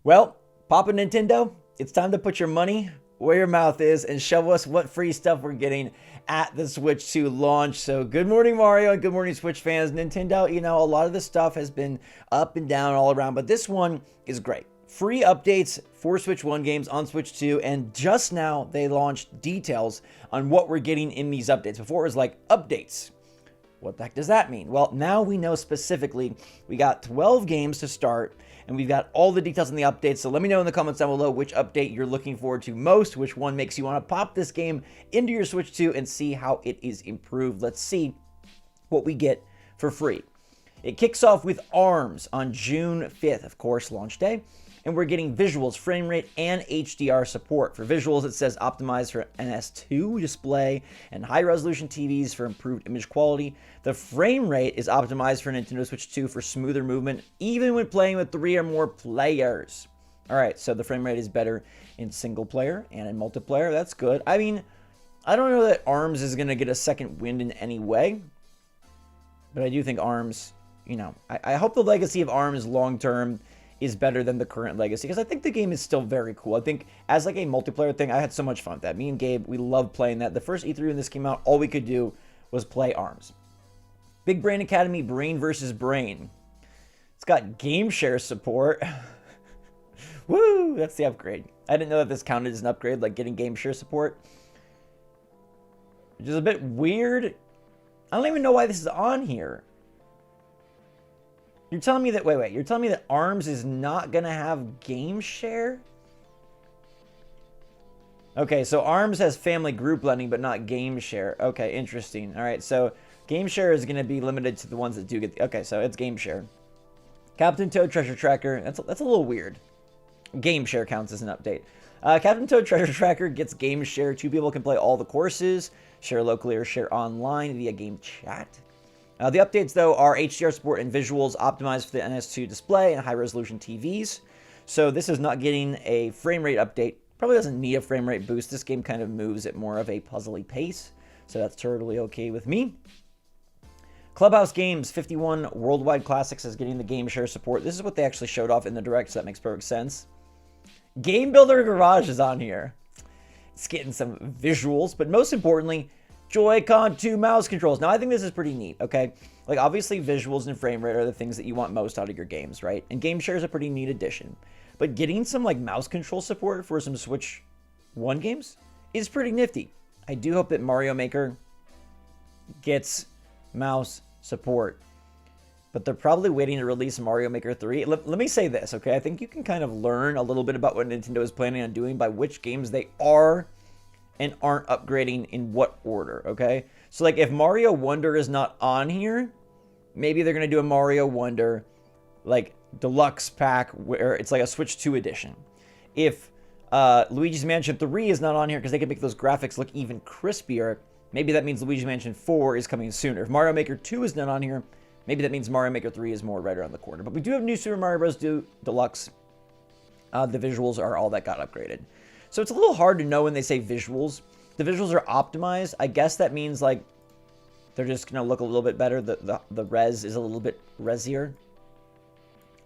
Well, Papa Nintendo, it's time to put your money where your mouth is and show us what free stuff we're getting at the Switch 2 launch. So good morning, Mario, and good morning, Switch fans. Nintendo, a lot of this stuff has been up and down all around, but this one is great. Free updates for Switch 1 games on Switch 2, and just now they launched details on what we're getting in these updates. Before it was like, updates. What the heck does that mean? Well, now we know specifically. We got 12 games to start, and we've got all the details in the updates. So let me know in the comments down below which update you're looking forward to most, which one makes you want to pop this game into your Switch 2 and see how it is improved. Let's see what we get for free. It kicks off with ARMS on June 5th, of course, launch day. And we're getting visuals, frame rate, and HDR support. For visuals, it says optimized for NS2 display and high-resolution TVs for improved image quality. The frame rate is optimized for Nintendo Switch 2 for smoother movement, even when playing with 3 or more players. All right, so the frame rate is better in single player and in multiplayer. That's good. I mean, I don't know that ARMS is going to get a second wind in any way, but I do think ARMS, I hope the legacy of ARMS long-term is better than the current legacy, because I think the game is still very cool. I think as like a multiplayer thing, I had so much fun with that. Me and Gabe, we loved playing that. The first E3 when this came out, all we could do was play ARMS. Big Brain Academy, Brain versus Brain. It's got game share support. Woo, that's the upgrade. I didn't know that this counted as an upgrade, like getting game share support. Which is a bit weird. I don't even know why this is on here. You're telling me that, wait, you're telling me that ARMS is not going to have game share? Okay, so ARMS has family group blending, but not game share. Okay, interesting. All right, so game share is going to be limited to the ones that do get, okay, so it's game share. Captain Toad Treasure Tracker, that's a little weird. Game share counts as an update. Captain Toad Treasure Tracker gets game share. 2 people can play all the courses, share locally or share online via game chat. The updates, though, are HDR support and visuals optimized for the NS2 display and high-resolution TVs. So this is not getting a frame rate update. Probably doesn't need a frame rate boost. This game kind of moves at more of a puzzly pace, so that's totally okay with me. Clubhouse Games 51 Worldwide Classics is getting the game share support. This is what they actually showed off in the Direct, so that makes perfect sense. Game Builder Garage is on here. It's getting some visuals, but most importantly, Joy-Con 2 mouse controls. Now, I think this is pretty neat, okay? Like, obviously, visuals and frame rate are the things that you want most out of your games, right? And game share is a pretty neat addition. But getting some, like, mouse control support for some Switch 1 games is pretty nifty. I do hope that Mario Maker gets mouse support. But they're probably waiting to release Mario Maker 3. Let me say this, okay? I think you can kind of learn a little bit about what Nintendo is planning on doing by which games they are and aren't upgrading in what order, okay? So, like, if Mario Wonder is not on here, maybe they're going to do a Mario Wonder, like, deluxe pack where it's like a Switch 2 edition. If Luigi's Mansion 3 is not on here because they can make those graphics look even crispier, maybe that means Luigi's Mansion 4 is coming sooner. If Mario Maker 2 is not on here, maybe that means Mario Maker 3 is more right around the corner. But we do have New Super Mario Bros. Deluxe. The visuals are all that got upgraded. So it's a little hard to know when they say visuals. The visuals are optimized. I guess that means, like, they're just going to look a little bit better. The res is a little bit resier.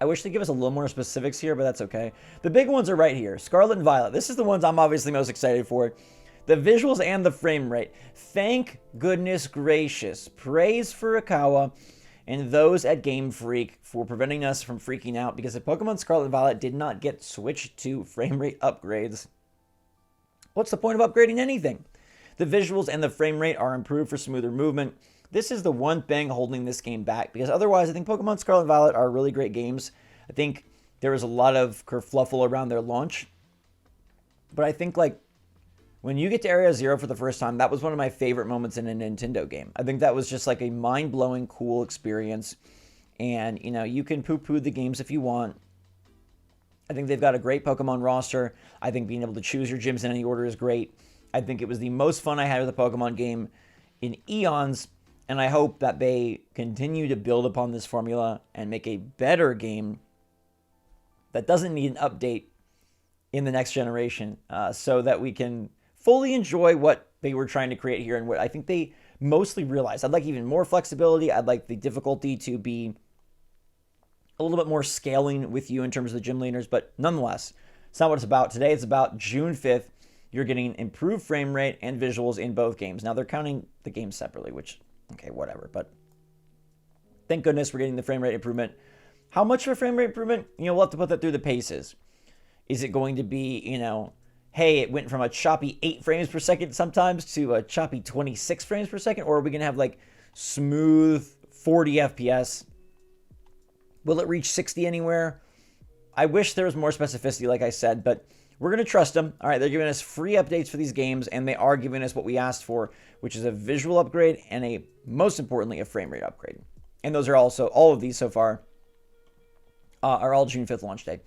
I wish they'd give us a little more specifics here, but that's okay. The big ones are right here. Scarlet and Violet. This is the ones I'm obviously most excited for. The visuals and the frame rate. Thank goodness gracious. Praise for Akawa and those at Game Freak for preventing us from freaking out, because if Pokemon Scarlet and Violet did not get Switch 2 frame rate upgrades, what's the point of upgrading anything? The visuals and the frame rate are improved for smoother movement. This is the one thing holding this game back, because otherwise I think Pokemon Scarlet and Violet are really great games. I think there was a lot of kerfluffle around their launch. But I think, like, when you get to Area Zero for the first time, that was one of my favorite moments in a Nintendo game. I think that was just like a mind-blowing, cool experience. And, you can poo-poo the games if you want. I think they've got a great Pokemon roster. I think being able to choose your gyms in any order is great. I think it was the most fun I had with a Pokemon game in eons, and I hope that they continue to build upon this formula and make a better game that doesn't need an update in the next generation, so that we can fully enjoy what they were trying to create here and what I think they mostly realized. I'd like even more flexibility. I'd like the difficulty to be a little bit more scaling with you in terms of the gym leaders, but nonetheless, it's not what it's about. Today it's about June 5th. You're getting improved frame rate and visuals in both games. Now, they're counting the games separately, which, okay, whatever. But thank goodness we're getting the frame rate improvement. How much of a frame rate improvement? We'll have to put that through the paces. Is it going to be, hey, it went from a choppy 8 frames per second sometimes to a choppy 26 frames per second? Or are we going to have, like, smooth 40 FPS? Will it reach 60 anywhere? I wish there was more specificity, like I said, but we're going to trust them. All right, they're giving us free updates for these games, and they are giving us what we asked for, which is a visual upgrade and most importantly, a frame rate upgrade. And those are also, all of these so far, are all June 5th launch day.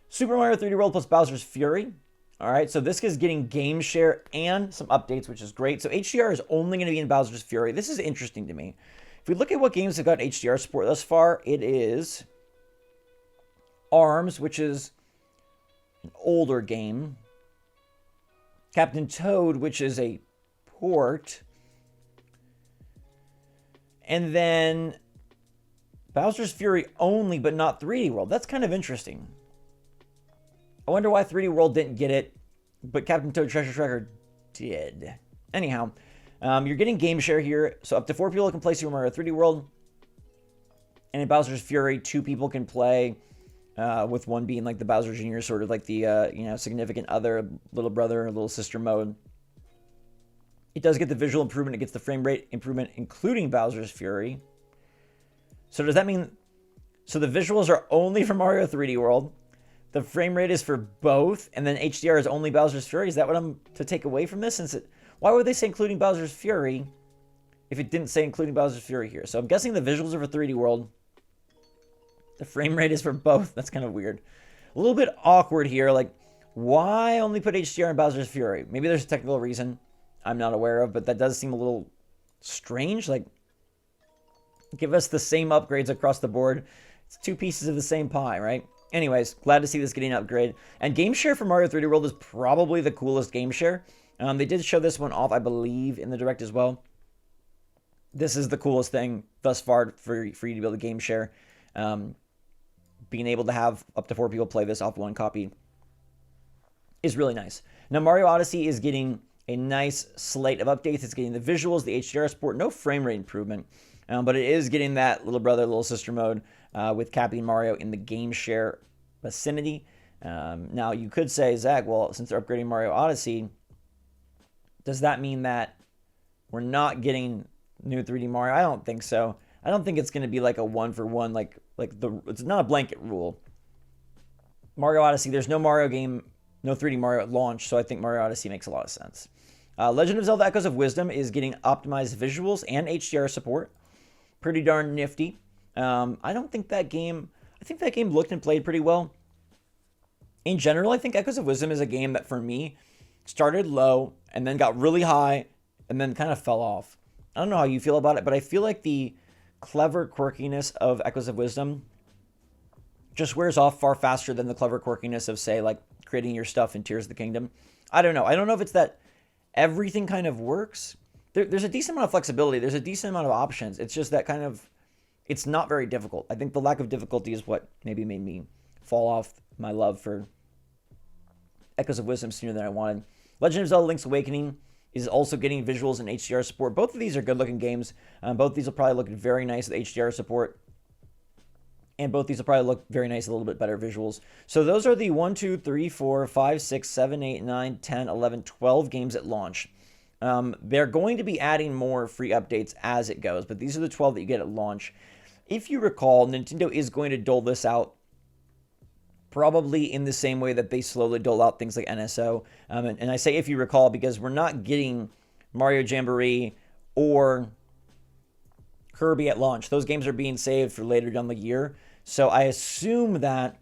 Super Mario 3D World plus Bowser's Fury. All right, so this is getting game share and some updates, which is great. So HDR is only going to be in Bowser's Fury. This is interesting to me. If we look at what games have got HDR support thus far, it is ARMS, which is an older game. Captain Toad, which is a port. And then Bowser's Fury only, but not 3D World. That's kind of interesting. I wonder why 3D World didn't get it, but Captain Toad Treasure Tracker did. Anyhow, you're getting game share here, so up to 4 people can play Super Mario 3D World. And in Bowser's Fury, 2 people can play, with one being like the Bowser Jr., sort of like the significant other, little brother, little sister mode. It does get the visual improvement. It gets the frame rate improvement, including Bowser's Fury. So does that mean... So the visuals are only for Mario 3D World. The frame rate is for both, and then HDR is only Bowser's Fury? Is that what I'm to take away from this? Why would they say including Bowser's Fury if it didn't say including Bowser's Fury here? So I'm guessing the visuals are for 3D World. The frame rate is for both. That's kind of weird. A little bit awkward here. Like, why only put HDR in Bowser's Fury? Maybe there's a technical reason I'm not aware of, but that does seem a little strange. Like, give us the same upgrades across the board. It's 2 pieces of the same pie, right? Anyways, glad to see this getting an upgrade. And game share for Mario 3D World is probably the coolest game share. They did show this one off, I believe, in the Direct as well. This is the coolest thing thus far for you to be able to game share. Being able to have up to 4 people play this off one copy is really nice. Now, Mario Odyssey is getting a nice slate of updates. It's getting the visuals, the HDR support, no frame rate improvement. But it is getting that little brother, little sister mode with Cappy and Mario in the game share vicinity. Now, you could say, Zach, well, since they're upgrading Mario Odyssey, does that mean that we're not getting new 3D Mario? I don't think so. I don't think it's going to be like a one-for-one, it's not a blanket rule. Mario Odyssey, there's no Mario game, no 3D Mario at launch, so I think Mario Odyssey makes a lot of sense. Legend of Zelda Echoes of Wisdom is getting optimized visuals and HDR support. Pretty darn nifty. I think that game looked and played pretty well. In general, I think Echoes of Wisdom is a game that, for me, started low and then got really high and then kind of fell off. I don't know how you feel about it, but I feel like the clever quirkiness of Echoes of Wisdom just wears off far faster than the clever quirkiness of, say, like creating your stuff in Tears of the Kingdom. I don't know. I don't know if it's that everything kind of works. There's a decent amount of flexibility. There's a decent amount of options. It's just that kind of, it's not very difficult. I think the lack of difficulty is what maybe made me fall off my love for Echoes of Wisdom sooner than I wanted. Legend of Zelda Link's Awakening is also getting visuals and HDR support. Both of these are good-looking games. Both of these will probably look very nice with HDR support. And both these will probably look very nice, a little bit better visuals. So those are the 1, 2, 3, 4, 5, 6, 7, 8, 9, 10, 11, 12 games at launch. They're going to be adding more free updates as it goes, but these are the 12 that you get at launch. If you recall, Nintendo is going to dole this out probably in the same way that they slowly dole out things like NSO. And I say if you recall because we're not getting Mario Jamboree or Kirby at launch. Those games are being saved for later down the year. So I assume that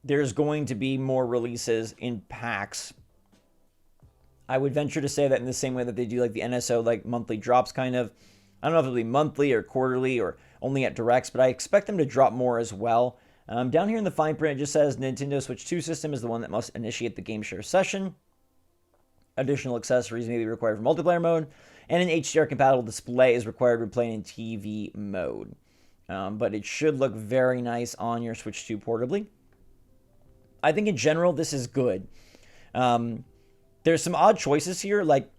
there's going to be more releases in packs. I would venture to say that in the same way that they do like the NSO like monthly drops kind of. I don't know if it'll be monthly or quarterly or only at directs, but I expect them to drop more as well. Down here in the fine print, it just says Nintendo Switch 2 system is the one that must initiate the game share session. Additional accessories may be required for multiplayer mode, and an HDR-compatible display is required when playing in TV mode. but it should look very nice on your Switch 2 portably. I think in general, this is good. There's some odd choices here, like,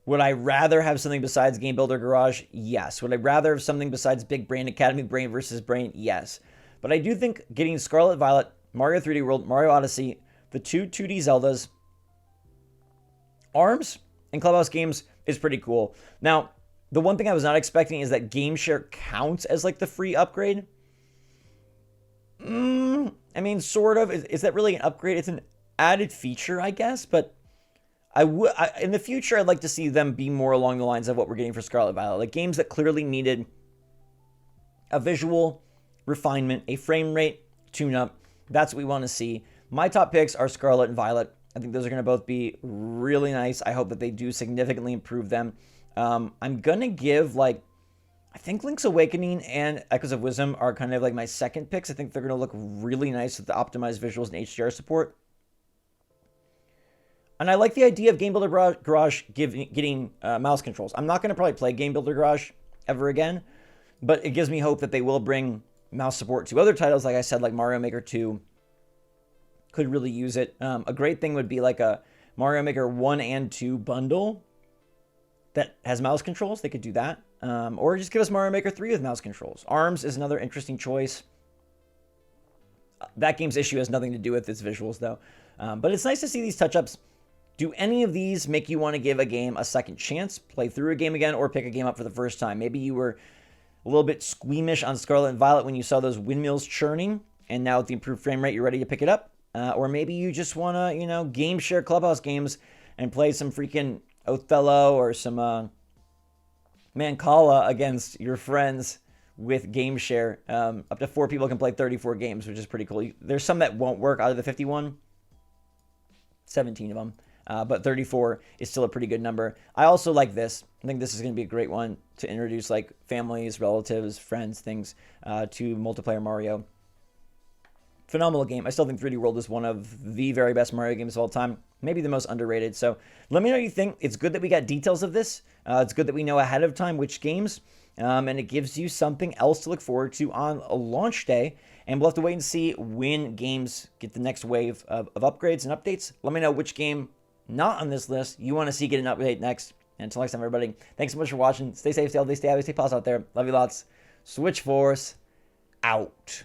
would I rather have something besides Game Builder Garage? Yes. Would I rather have something besides Big Brain Academy, Brain versus Brain? Yes. But I do think getting Scarlet Violet, Mario 3D World, Mario Odyssey, the two 2D Zeldas, ARMS, and Clubhouse games is pretty cool. Now, the one thing I was not expecting is that Game Share counts as like the free upgrade. I mean, sort of. Is that really an upgrade? It's an added feature, I guess, but in the future, I'd like to see them be more along the lines of what we're getting for Scarlet Violet. Like games that clearly needed a visual refinement, a frame rate tune-up. That's what we want to see. My top picks are Scarlet and Violet. I think those are going to both be really nice. I hope that they do significantly improve them. I'm going to give, like, I think Link's Awakening and Echoes of Wisdom are kind of like my second picks. I think they're going to look really nice with the optimized visuals and HDR support. And I like the idea of Game Builder Garage getting mouse controls. I'm not going to probably play Game Builder Garage ever again, but it gives me hope that they will bring mouse support to other titles, like I said, like Mario Maker 2 could really use it. A great thing would be like a Mario Maker 1 and 2 bundle that has mouse controls. They could do that. Or just give us Mario Maker 3 with mouse controls. ARMS is another interesting choice. That game's issue has nothing to do with its visuals, though. But it's nice to see these touch-ups. Do any of these make you want to give a game a second chance, play through a game again, or pick a game up for the first time? Maybe you were a little bit squeamish on Scarlet and Violet when you saw those windmills churning, and now with the improved frame rate, you're ready to pick it up. Or maybe you just want to, game share Clubhouse games and play some freaking Othello or some Mancala against your friends with game share. Up to 4 people can play 34 games, which is pretty cool. There's some that won't work out of the 51. 17 of them. But 34 is still a pretty good number. I also like this. I think this is going to be a great one to introduce like families, relatives, friends, things to multiplayer Mario. Phenomenal game. I still think 3D World is one of the very best Mario games of all time. Maybe the most underrated. So let me know what you think. It's good that we got details of this. It's good that we know ahead of time which games. And it gives you something else to look forward to on a launch day. And we'll have to wait and see when games get the next wave of upgrades and updates. Let me know which game not on this list you want to see get an update next. And until next time, everybody, thanks so much for watching. Stay safe, stay healthy, stay happy, stay positive out there. Love you lots. SwitchForce out.